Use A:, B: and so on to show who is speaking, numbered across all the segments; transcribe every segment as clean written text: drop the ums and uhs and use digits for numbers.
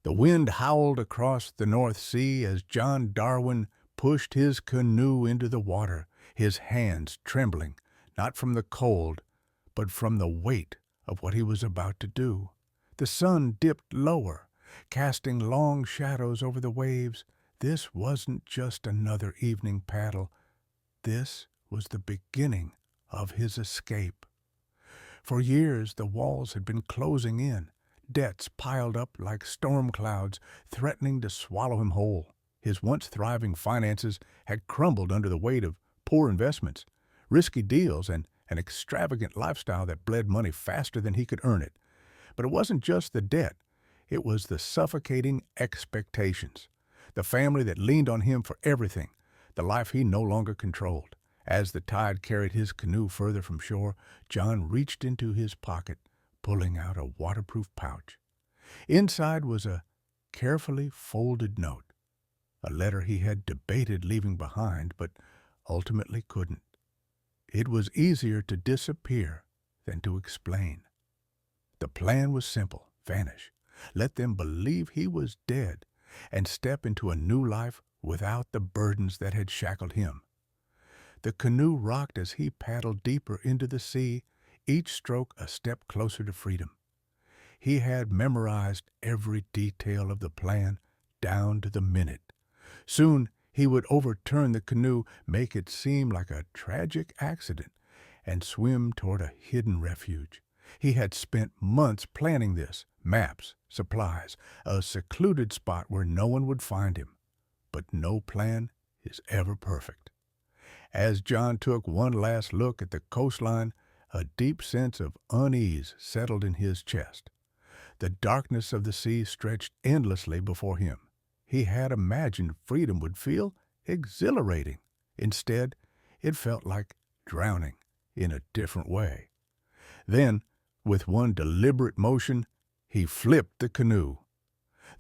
A: The wind howled across the North Sea as John Darwin pushed his canoe into the water, his hands trembling, not from the cold, but from the weight of what he was about to do. The sun dipped lower, casting long shadows over the waves. This wasn't just another evening paddle. This was the beginning of his escape. For years the walls had been closing in, debts piled up like storm clouds, threatening to swallow him whole. His once thriving finances had crumbled under the weight of poor investments, risky deals, and an extravagant lifestyle that bled money faster than he could earn it. But it wasn't just the debt. It was the suffocating expectations, the family that leaned on him for everything, the life he no longer controlled. As the tide carried his canoe further from shore, John reached into his pocket, pulling out a waterproof pouch. Inside was a carefully folded note, a letter he had debated leaving behind, but ultimately couldn't. It was easier to disappear than to explain. The plan was simple: vanish, let them believe he was dead, and step into a new life without the burdens that had shackled him. The canoe rocked as he paddled deeper into the sea, each stroke a step closer to freedom. He had memorized every detail of the plan, down to the minute. Soon he would overturn the canoe, make it seem like a tragic accident, and swim toward a hidden refuge. He had spent months planning this: maps, supplies, a secluded spot where no one would find him. But no plan is ever perfect. As John took one last look at the coastline, a deep sense of unease settled in his chest. The darkness of the sea stretched endlessly before him. He had imagined freedom would feel exhilarating. Instead, it felt like drowning in a different way. Then, with one deliberate motion, he flipped the canoe.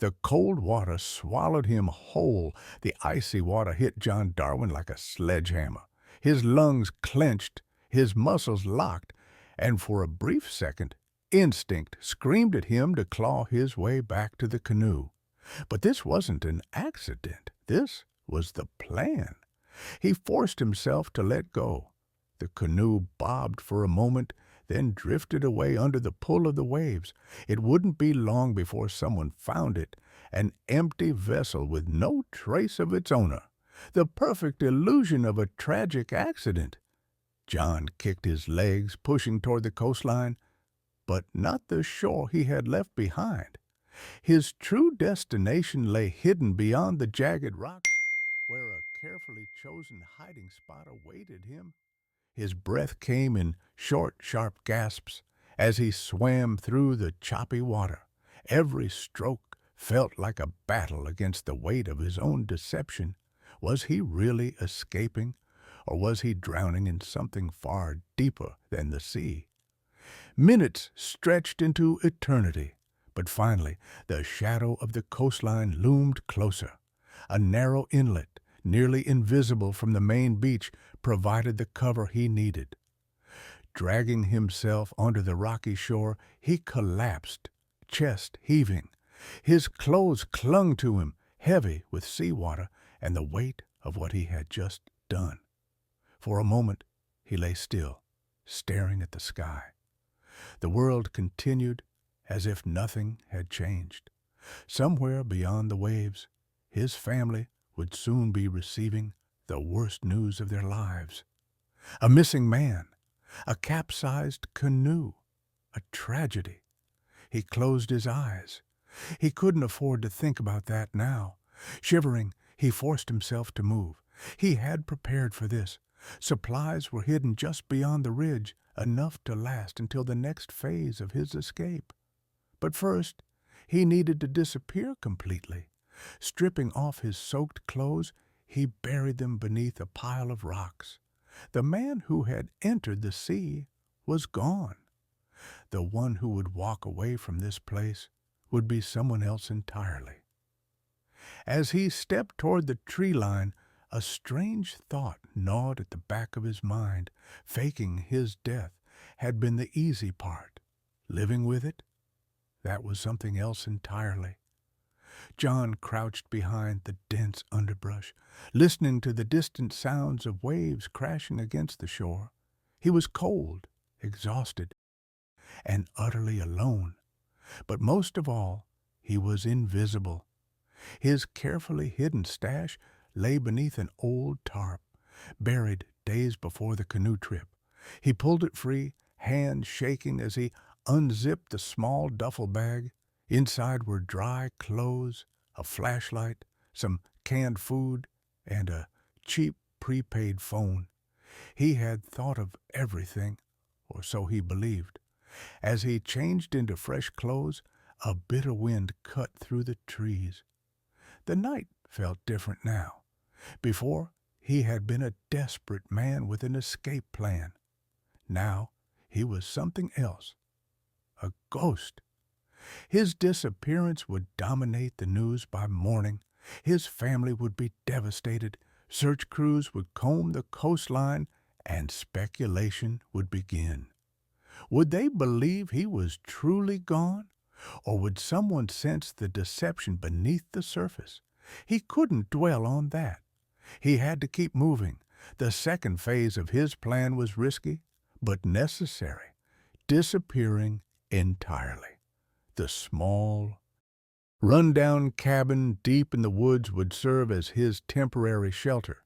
A: The cold water swallowed him whole. The icy water hit John Darwin like a sledgehammer. His lungs clenched, his muscles locked, and for a brief second, instinct screamed at him to claw his way back to the canoe. But this wasn't an accident. This was the plan. He forced himself to let go. The canoe bobbed for a moment, then drifted away under the pull of the waves. It wouldn't be long before someone found it, an empty vessel with no trace of its owner, the perfect illusion of a tragic accident. John kicked his legs, pushing toward the coastline, but not the shore he had left behind. His true destination lay hidden beyond the jagged rocks, where a carefully chosen hiding spot awaited him. His breath came in short, sharp gasps as he swam through the choppy water. Every stroke felt like a battle against the weight of his own deception. Was he really escaping, or was he drowning in something far deeper than the sea? Minutes stretched into eternity, but finally the shadow of the coastline loomed closer. A narrow inlet, nearly invisible from the main beach, provided the cover he needed. Dragging himself onto the rocky shore, he collapsed, chest heaving. His clothes clung to him, heavy with seawater and the weight of what he had just done. For a moment he lay still, staring at the sky. The world continued as if nothing had changed. Somewhere beyond the waves, his family would soon be receiving the worst news of their lives. A missing man, a capsized canoe, a tragedy. He closed his eyes. He couldn't afford to think about that now. Shivering, he forced himself to move. He had prepared for this. Supplies were hidden just beyond the ridge, enough to last until the next phase of his escape. But first, he needed to disappear completely. Stripping off his soaked clothes, he buried them beneath a pile of rocks. The man who had entered the sea was gone. The one who would walk away from this place would be someone else entirely. As he stepped toward the tree line, a strange thought gnawed at the back of his mind. Faking his death had been the easy part. Living with it, that was something else entirely. John crouched behind the dense underbrush, listening to the distant sounds of waves crashing against the shore. He was cold, exhausted, and utterly alone. But most of all, he was invisible. His carefully hidden stash lay beneath an old tarp, buried days before the canoe trip. He pulled it free, hands shaking as he unzipped the small duffel bag. Inside were dry clothes, a flashlight, some canned food, and a cheap prepaid phone. He had thought of everything, or so he believed. As he changed into fresh clothes, a bitter wind cut through the trees. The night felt different now. Before, he had been a desperate man with an escape plan. Now, he was something else. A ghost. His disappearance would dominate the news by morning. His family would be devastated. Search crews would comb the coastline, and speculation would begin. Would they believe he was truly gone? Or would someone sense the deception beneath the surface? He couldn't dwell on that. He had to keep moving. The second phase of his plan was risky, but necessary. Disappearing entirely. The small, run-down cabin deep in the woods would serve as his temporary shelter.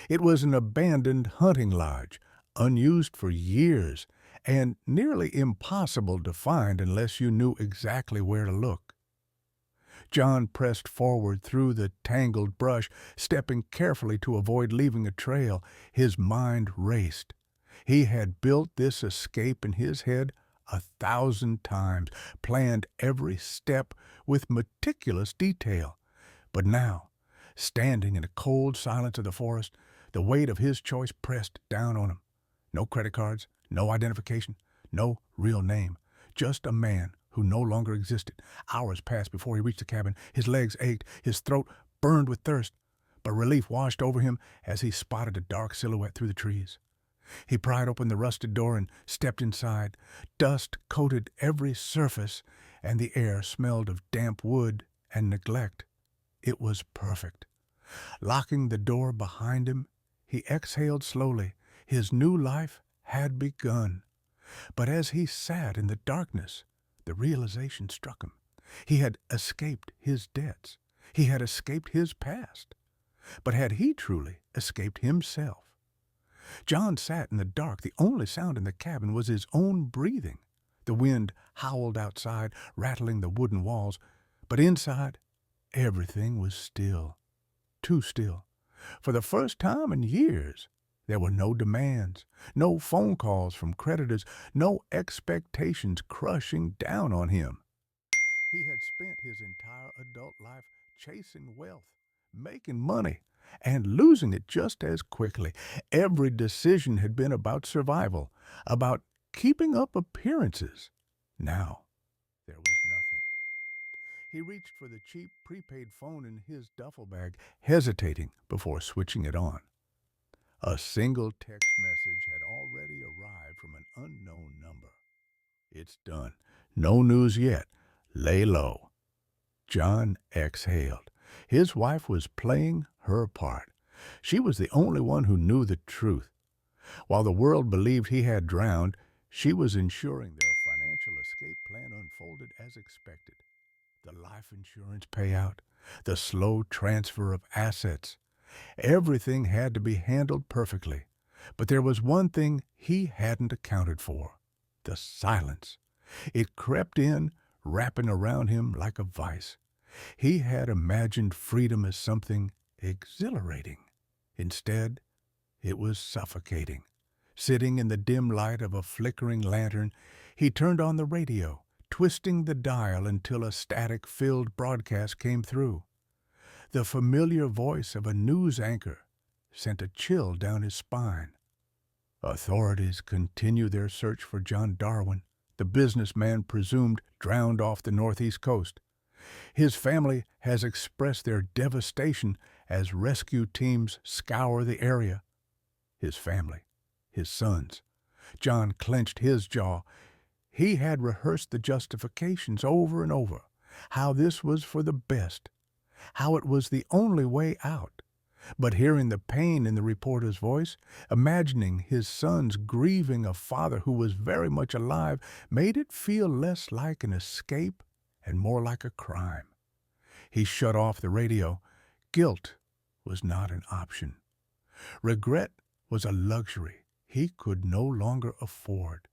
A: It was an abandoned hunting lodge, unused for years, and nearly impossible to find unless you knew exactly where to look. John pressed forward through the tangled brush, stepping carefully to avoid leaving a trail. His mind raced. He had built this escape in his head 1,000 times, planned every step with meticulous detail. But now, standing in the cold silence of the forest, the weight of his choice pressed down on him. No credit cards, no identification, no real name. Just a man who no longer existed. Hours passed before he reached the cabin. His legs ached, his throat burned with thirst, but relief washed over him as he spotted a dark silhouette through the trees. He pried open the rusted door and stepped inside. Dust coated every surface, and the air smelled of damp wood and neglect. It was perfect. Locking the door behind him, he exhaled slowly. His new life had begun. But as he sat in the darkness, the realization struck him. He had escaped his debts. He had escaped his past. But had he truly escaped himself? John sat in the dark. The only sound in the cabin was his own breathing. The wind howled outside, rattling the wooden walls. But inside, everything was still. Too still. For the first time in years, there were no demands, no phone calls from creditors, no expectations crushing down on him. He had spent his entire adult life chasing wealth, making money, and losing it just as quickly. Every decision had been about survival, about keeping up appearances. Now, there was nothing. He reached for the cheap prepaid phone in his duffel bag, hesitating before switching it on. A single text message had already arrived from an unknown number. It's done. No news yet. Lay low. John exhaled. His wife was playing her part. She was the only one who knew the truth. While the world believed he had drowned, she was ensuring their financial escape plan unfolded as expected. The life insurance payout, the slow transfer of assets. Everything had to be handled perfectly. But there was one thing he hadn't accounted for: the silence. It crept in, wrapping around him like a vice. He had imagined freedom as something exhilarating. Instead, it was suffocating. Sitting in the dim light of a flickering lantern, he turned on the radio, twisting the dial until a static-filled broadcast came through. The familiar voice of a news anchor sent a chill down his spine. Authorities continue their search for John Darwin, the businessman presumed drowned off the northeast coast. His family has expressed their devastation as rescue teams scour the area. His family, his sons. John clenched his jaw. He had rehearsed the justifications over and over, how this was for the best, how it was the only way out. But hearing the pain in the reporter's voice, imagining his son's grieving a father who was very much alive, made it feel less like an escape and more like a crime. He shut off the radio. Guilt was not an option. Regret was a luxury he could no longer afford.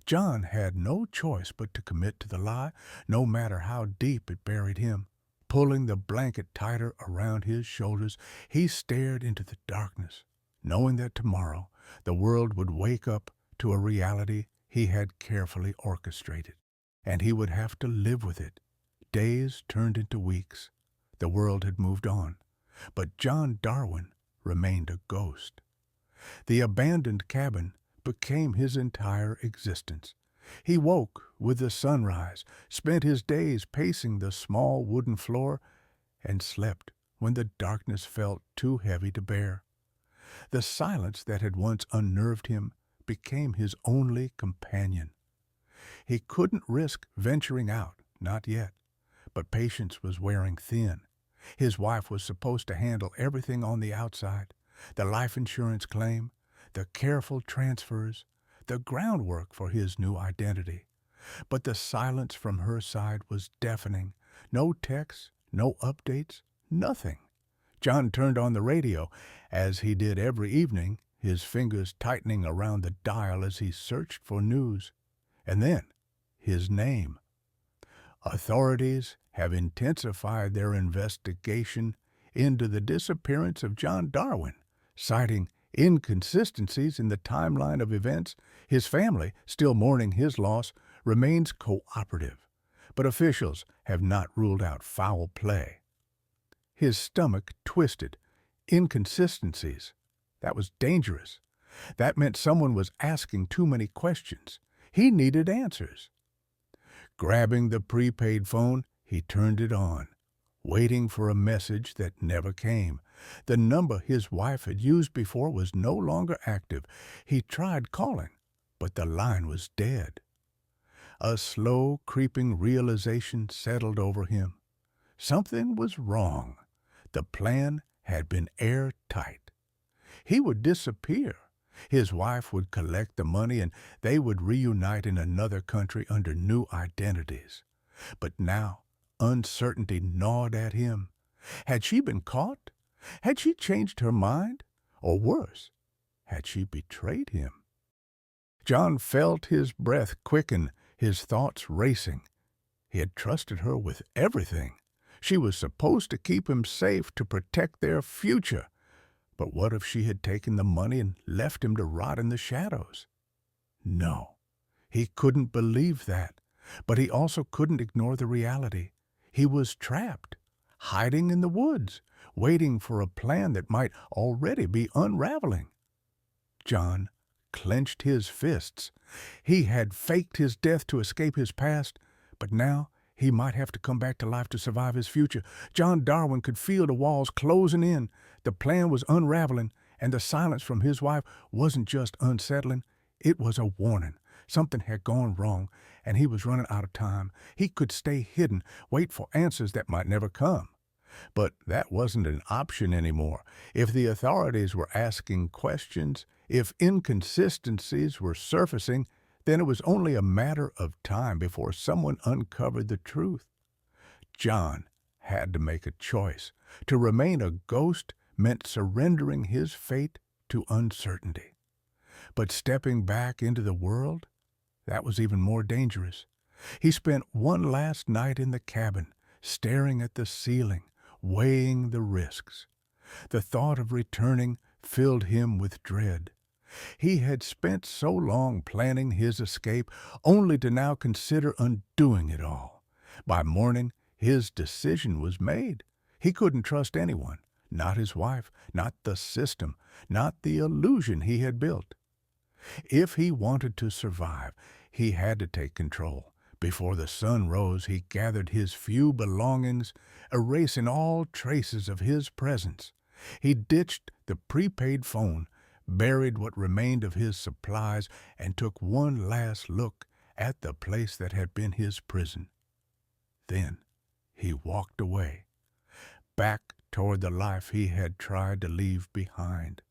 A: John had no choice but to commit to the lie, no matter how deep it buried him. Pulling the blanket tighter around his shoulders, he stared into the darkness, knowing that tomorrow the world would wake up to a reality he had carefully orchestrated, and he would have to live with it. Days turned into weeks. The world had moved on, but John Darwin remained a ghost. The abandoned cabin became his entire existence. He woke with the sunrise, spent his days pacing the small wooden floor, and slept when the darkness felt too heavy to bear. The silence that had once unnerved him became his only companion. He couldn't risk venturing out, not yet, but patience was wearing thin. His wife was supposed to handle everything on the outside, the life insurance claim, the careful transfers, the groundwork for his new identity. But the silence from her side was deafening. No texts, no updates, nothing. John turned on the radio, as he did every evening, his fingers tightening around the dial as he searched for news. And then, his name. Authorities have intensified their investigation into the disappearance of John Darwin, citing inconsistencies in the timeline of events. His family, still mourning his loss, remains cooperative, but officials have not ruled out foul play. His stomach twisted. Inconsistencies. That was dangerous. That meant someone was asking too many questions. He needed answers. Grabbing the prepaid phone, he turned it on, waiting for a message that never came. The number his wife had used before was no longer active. He tried calling, but the line was dead. A slow, creeping realization settled over him. Something was wrong. The plan had been airtight. He would disappear. His wife would collect the money, and they would reunite in another country under new identities. But now, uncertainty gnawed at him. Had she been caught? Had she changed her mind? Or worse, had she betrayed him? John felt his breath quicken, his thoughts racing. He had trusted her with everything. She was supposed to keep him safe, to protect their future. But what if she had taken the money and left him to rot in the shadows? No, he couldn't believe that. But he also couldn't ignore the reality. He was trapped, hiding in the woods, waiting for a plan that might already be unraveling. John clenched his fists. He had faked his death to escape his past, but now he might have to come back to life to survive his future. John Darwin could feel the walls closing in. The plan was unraveling, and the silence from his wife wasn't just unsettling. It was a warning. Something had gone wrong, and he was running out of time. He could stay hidden, wait for answers that might never come. But that wasn't an option anymore. If the authorities were asking questions, if inconsistencies were surfacing, then it was only a matter of time before someone uncovered the truth. John had to make a choice. To remain a ghost meant surrendering his fate to uncertainty. But stepping back into the world, that was even more dangerous. He spent one last night in the cabin, staring at the ceiling, weighing the risks. The thought of returning filled him with dread. He had spent so long planning his escape, only to now consider undoing it all. By morning, his decision was made. He couldn't trust anyone, not his wife, not the system, not the illusion he had built. If he wanted to survive, he had to take control. Before the sun rose, he gathered his few belongings, erasing all traces of his presence. He ditched the prepaid phone, buried what remained of his supplies, and took one last look at the place that had been his prison. Then he walked away. back toward the life he had tried to leave behind.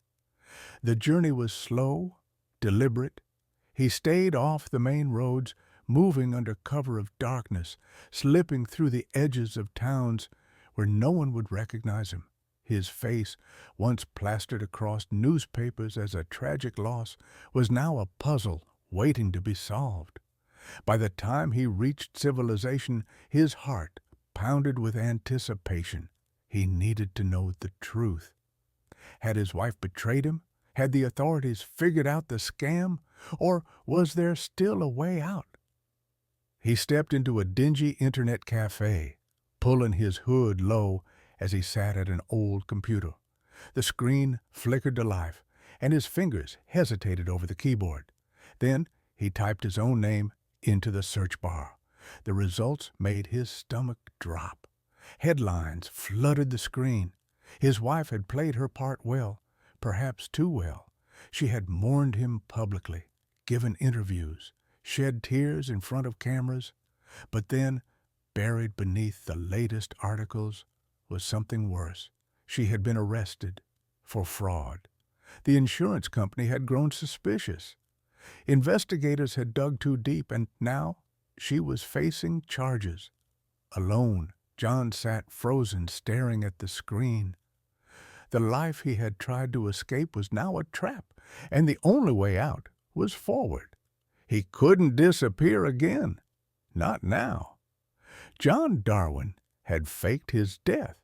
A: The journey was slow, deliberate. He stayed off the main roads, moving under cover of darkness, slipping through the edges of towns where no one would recognize him. His face, once plastered across newspapers as a tragic loss, was now a puzzle waiting to be solved. By the time he reached civilization, his heart pounded with anticipation. He needed to know the truth. Had his wife betrayed him? Had the authorities figured out the scam? Or was there still a way out? He stepped into a dingy internet cafe, pulling his hood low as he sat at an old computer. The screen flickered to life, and his fingers hesitated over the keyboard. Then he typed his own name into the search bar. The results made his stomach drop. Headlines flooded the screen. His wife had played her part well, perhaps too well. She had mourned him publicly, given interviews, shed tears in front of cameras. But then, buried beneath the latest articles, was something worse. She had been arrested for fraud. The insurance company had grown suspicious. Investigators had dug too deep, and now she was facing charges. Alone, John sat frozen, staring at the screen. The life he had tried to escape was now a trap, and the only way out was forward. He couldn't disappear again. Not now. John Darwin had faked his death.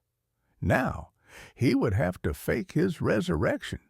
A: Now he would have to fake his resurrection.